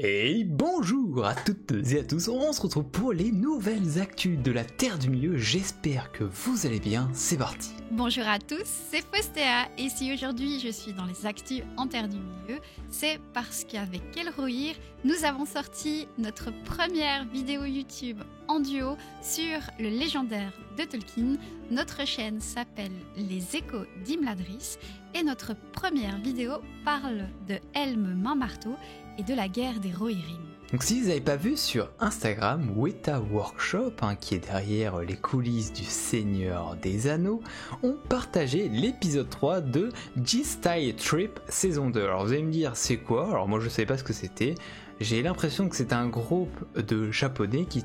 Et bonjour à toutes et à tous, on se retrouve pour les nouvelles actus de la Terre du Milieu, j'espère que vous allez bien, c'est parti. Bonjour à tous, c'est Faustéa et si aujourd'hui je suis dans les actus en Terre du Milieu, c'est parce qu'avec Kelrohir, nous avons sorti notre première vidéo YouTube en duo sur le légendaire de Tolkien. Notre chaîne s'appelle Les Échos d'Imladris et notre première vidéo parle de Helm Main-Marteau et de la guerre des Rohirrim. Donc si vous n'avez pas vu sur Instagram, Weta Workshop, qui est derrière les coulisses du Seigneur des Anneaux, ont partagé l'épisode 3 de G-Style Trip saison 2. Alors vous allez me dire c'est quoi? Alors moi je ne savais pas ce que c'était. J'ai l'impression que c'est un groupe de japonais qui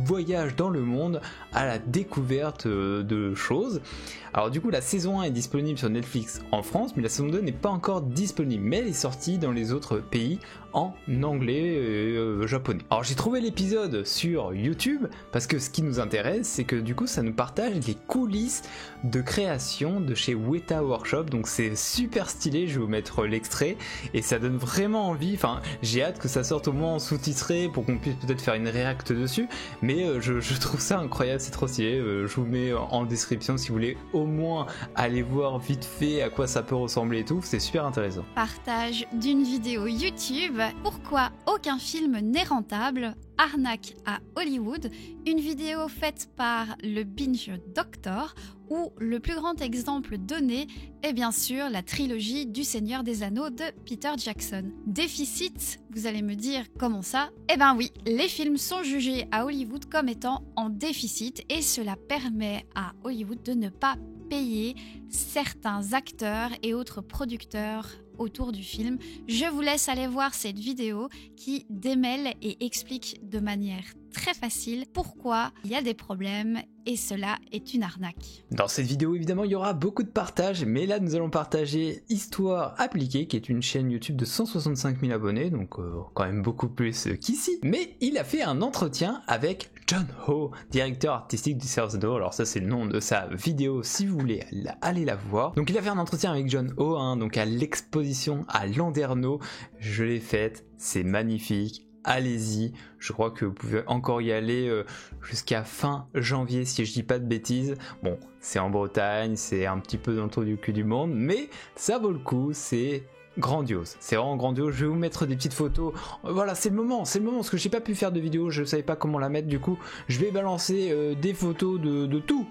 voyage dans le monde à la découverte de choses. Alors du coup la saison 1 est disponible sur Netflix en France, mais la saison 2 n'est pas encore disponible, mais elle est sortie dans les autres pays en anglais et japonais. Alors j'ai trouvé l'épisode sur YouTube parce que ce qui nous intéresse c'est que du coup ça nous partage les coulisses de création de chez Weta Workshop, donc c'est super stylé, je vais vous mettre l'extrait et ça donne vraiment envie, enfin j'ai hâte que ça sorte au moins en sous-titré pour qu'on puisse peut-être faire une réact dessus, mais je trouve ça incroyable, c'est trop stylé, je vous mets en description si vous voulez au moins aller voir vite fait à quoi ça peut ressembler et tout, c'est super intéressant. Partage d'une vidéo YouTube, pourquoi aucun film n'est rentable, arnaque à Hollywood, une vidéo faite par le Binge Doctor, où le plus grand exemple donné est bien sûr la trilogie du Seigneur des Anneaux de Peter Jackson. Déficit, vous allez me dire comment ça? Eh ben oui, les films sont jugés à Hollywood comme étant en déficit et cela permet à Hollywood de ne pas payer certains acteurs et autres producteurs autour du film. Je vous laisse aller voir cette vidéo qui démêle et explique de manière très facile pourquoi il y a des problèmes et cela est une arnaque. Dans cette vidéo évidemment il y aura beaucoup de partage, mais là nous allons partager Histoire Appliquée qui est une chaîne YouTube de 165 000 abonnés, donc quand même beaucoup plus qu'ici, mais il a fait un entretien avec John Ho, directeur artistique du Seigneur des Anneaux. Alors ça c'est le nom de sa vidéo si vous voulez aller la voir. Donc il a fait un entretien avec John Ho, donc à l'exposition à Landerneau, je l'ai faite, c'est magnifique. Allez-y, je crois que vous pouvez encore y aller jusqu'à fin janvier si je dis pas de bêtises. Bon, c'est en Bretagne, c'est un petit peu dans le trou du cul du monde, mais ça vaut le coup, c'est grandiose, c'est vraiment grandiose. Je vais vous mettre des petites photos, voilà c'est le moment parce que j'ai pas pu faire de vidéo, je savais pas comment la mettre, du coup je vais balancer des photos de tout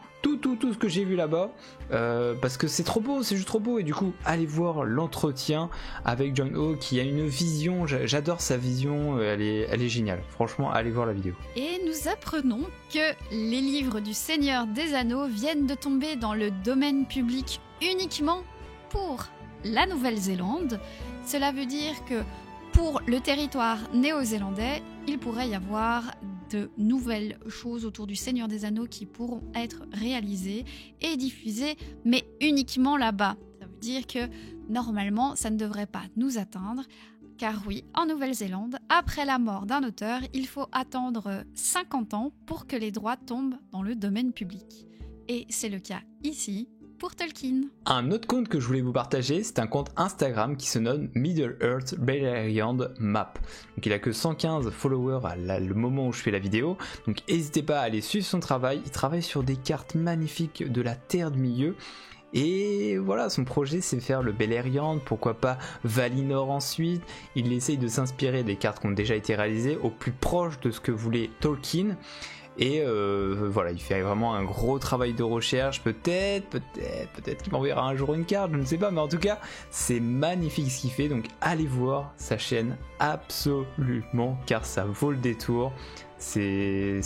ce que j'ai vu là-bas, parce que c'est trop beau, c'est juste trop beau, et du coup allez voir l'entretien avec John Ho qui a une vision, j'adore sa vision, elle est géniale, franchement allez voir la vidéo. Et nous apprenons que les livres du Seigneur des Anneaux viennent de tomber dans le domaine public uniquement pour la Nouvelle-Zélande. Cela veut dire que pour le territoire néo-zélandais, il pourrait y avoir de nouvelles choses autour du Seigneur des Anneaux qui pourront être réalisées et diffusées, mais uniquement là-bas. Ça veut dire que normalement, ça ne devrait pas nous atteindre, car oui, en Nouvelle-Zélande, après la mort d'un auteur, il faut attendre 50 ans pour que les droits tombent dans le domaine public. Et c'est le cas ici pour Tolkien. Un autre compte que je voulais vous partager, c'est un compte Instagram qui se nomme Middle-earth Beleriand Map. Donc il a que 115 followers à le moment où je fais la vidéo, donc n'hésitez pas à aller suivre son travail. Il travaille sur des cartes magnifiques de la Terre du Milieu. Et voilà, son projet c'est faire le Beleriand, pourquoi pas Valinor ensuite. Il essaye de s'inspirer des cartes qui ont déjà été réalisées au plus proche de ce que voulait Tolkien. Et voilà, il fait vraiment un gros travail de recherche, peut-être qu'il m'enverra un jour une carte, je ne sais pas, mais en tout cas, c'est magnifique ce qu'il fait, donc allez voir sa chaîne absolument, car ça vaut le détour, c'est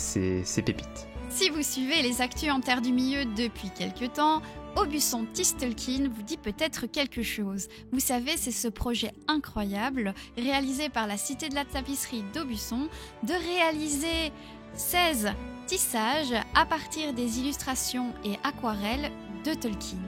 pépite. Si vous suivez les actus en Terre du Milieu depuis quelques temps, Aubusson Tease Tolkien vous dit peut-être quelque chose. Vous savez, c'est ce projet incroyable, réalisé par la Cité de la Tapisserie d'Aubusson, de réaliser 16 tissages à partir des illustrations et aquarelles de Tolkien.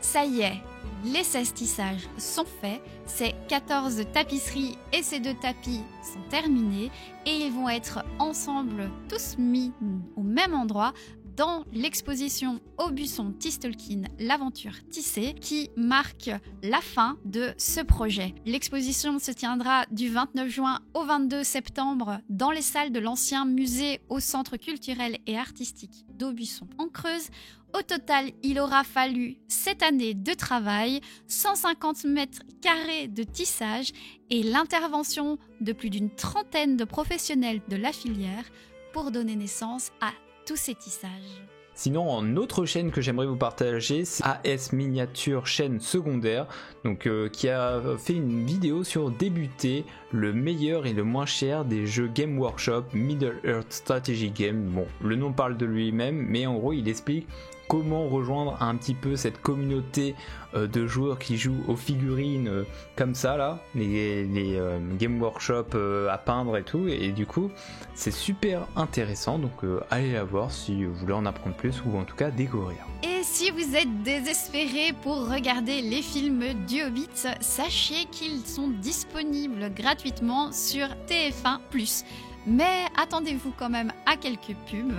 Ça y est, les 16 tissages sont faits, ces 14 tapisseries et ces 2 tapis sont terminés et ils vont être ensemble tous mis au même endroit dans l'exposition Aubusson Tistolkin, l'aventure tissée, qui marque la fin de ce projet. L'exposition se tiendra du 29 juin au 22 septembre dans les salles de l'ancien musée au Centre culturel et artistique d'Aubusson en Creuse. Au total, il aura fallu 7 années de travail, 150 mètres carrés de tissage et l'intervention de plus d'une trentaine de professionnels de la filière pour donner naissance à tous ces tissages. Sinon, en autre chaîne que j'aimerais vous partager, c'est AS Miniature, chaîne secondaire, donc qui a fait une vidéo sur débuter le meilleur et le moins cher des jeux Game Workshop Middle Earth Strategy Game. Bon, le nom parle de lui-même, mais en gros, il explique comment rejoindre un petit peu cette communauté de joueurs qui jouent aux figurines comme ça là, les Game Workshop à peindre et tout, et du coup c'est super intéressant, donc allez la voir si vous voulez en apprendre plus ou en tout cas découvrir. Et si vous êtes désespéré pour regarder les films du Hobbit, sachez qu'ils sont disponibles gratuitement sur TF1+. Mais attendez-vous quand même à quelques pubs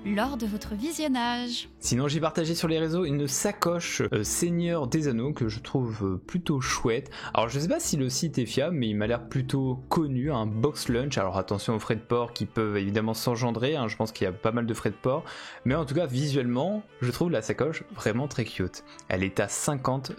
lors de votre visionnage. Sinon, j'ai partagé sur les réseaux une sacoche Seigneur des Anneaux que je trouve plutôt chouette. Alors je sais pas si le site est fiable, mais il m'a l'air plutôt connu, un box lunch. Alors attention aux frais de port qui peuvent évidemment s'engendrer, hein. Je pense qu'il y a pas mal de frais de port, mais en tout cas visuellement je trouve la sacoche vraiment très cute. Elle est à 50$,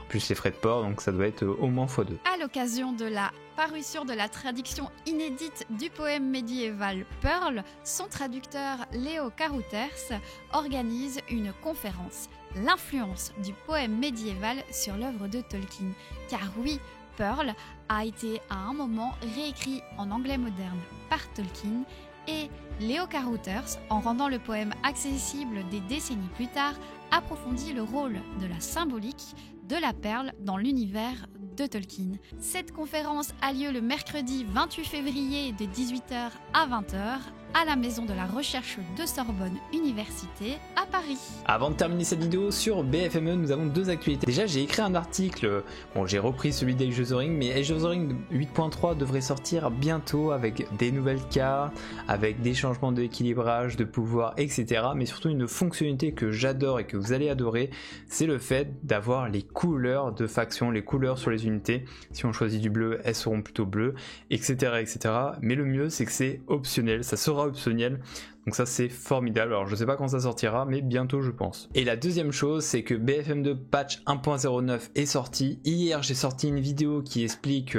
plus les frais de port, donc ça doit être au moins x2. À l'occasion de la parution de la traduction inédite du poème médiéval Pearl, son traducteur Léo Carouters organise une conférence, l'influence du poème médiéval sur l'œuvre de Tolkien. Car oui, Pearl a été à un moment réécrit en anglais moderne par Tolkien, et Léo Carouters, en rendant le poème accessible des décennies plus tard, approfondit le rôle de la symbolique de la perle dans l'univers de Tolkien. Cette conférence a lieu le mercredi 28 février de 18h à 20h à la Maison de la Recherche de Sorbonne Université à Paris. Avant de terminer cette vidéo, sur BFME, nous avons deux actualités. Déjà, j'ai écrit un article, bon j'ai repris celui d'Age of the Ring, mais Age of the Ring 8.3 devrait sortir bientôt avec des nouvelles cartes, avec des changements d'équilibrage, de pouvoir, etc. Mais surtout une fonctionnalité que j'adore et que vous allez adorer, c'est le fait d'avoir les couleurs de faction, les couleurs sur les unités. Si on choisit du bleu, elles seront plutôt bleues, etc. etc. Mais le mieux, c'est que c'est optionnel, ça sera optionnel, donc ça c'est formidable. Alors je sais pas quand ça sortira, mais bientôt je pense. Et la deuxième chose, c'est que BFM2 patch 1.09 est sorti. Hier j'ai sorti une vidéo qui explique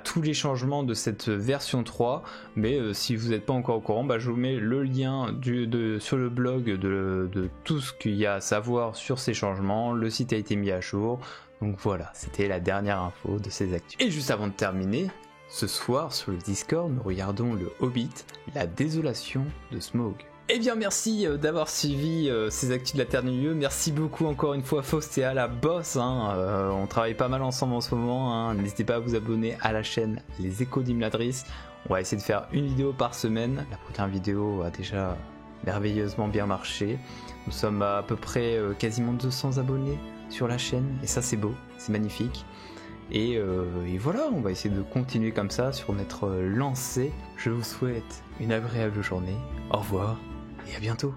tous les changements de cette version 3, mais si vous n'êtes pas encore au courant, je vous mets le lien sur le blog de tout ce qu'il y a à savoir sur ces changements. Le site a été mis à jour, donc voilà, c'était la dernière info de ces actus. Et juste avant de terminer, ce soir sur le Discord, nous regardons le Hobbit, la désolation de Smaug. Eh bien merci d'avoir suivi ces actus de la Terre du Milieu. Merci beaucoup encore une fois Faustéa, la boss, on travaille pas mal ensemble en ce moment, N'hésitez pas à vous abonner à la chaîne Les Échos d'Imladris. On va essayer de faire une vidéo par semaine. La première vidéo a déjà merveilleusement bien marché. Nous sommes à peu près quasiment 200 abonnés sur la chaîne, et ça c'est beau, c'est magnifique. Et voilà, on va essayer de continuer comme ça sur notre lancée. Je vous souhaite une agréable journée, au revoir et à bientôt.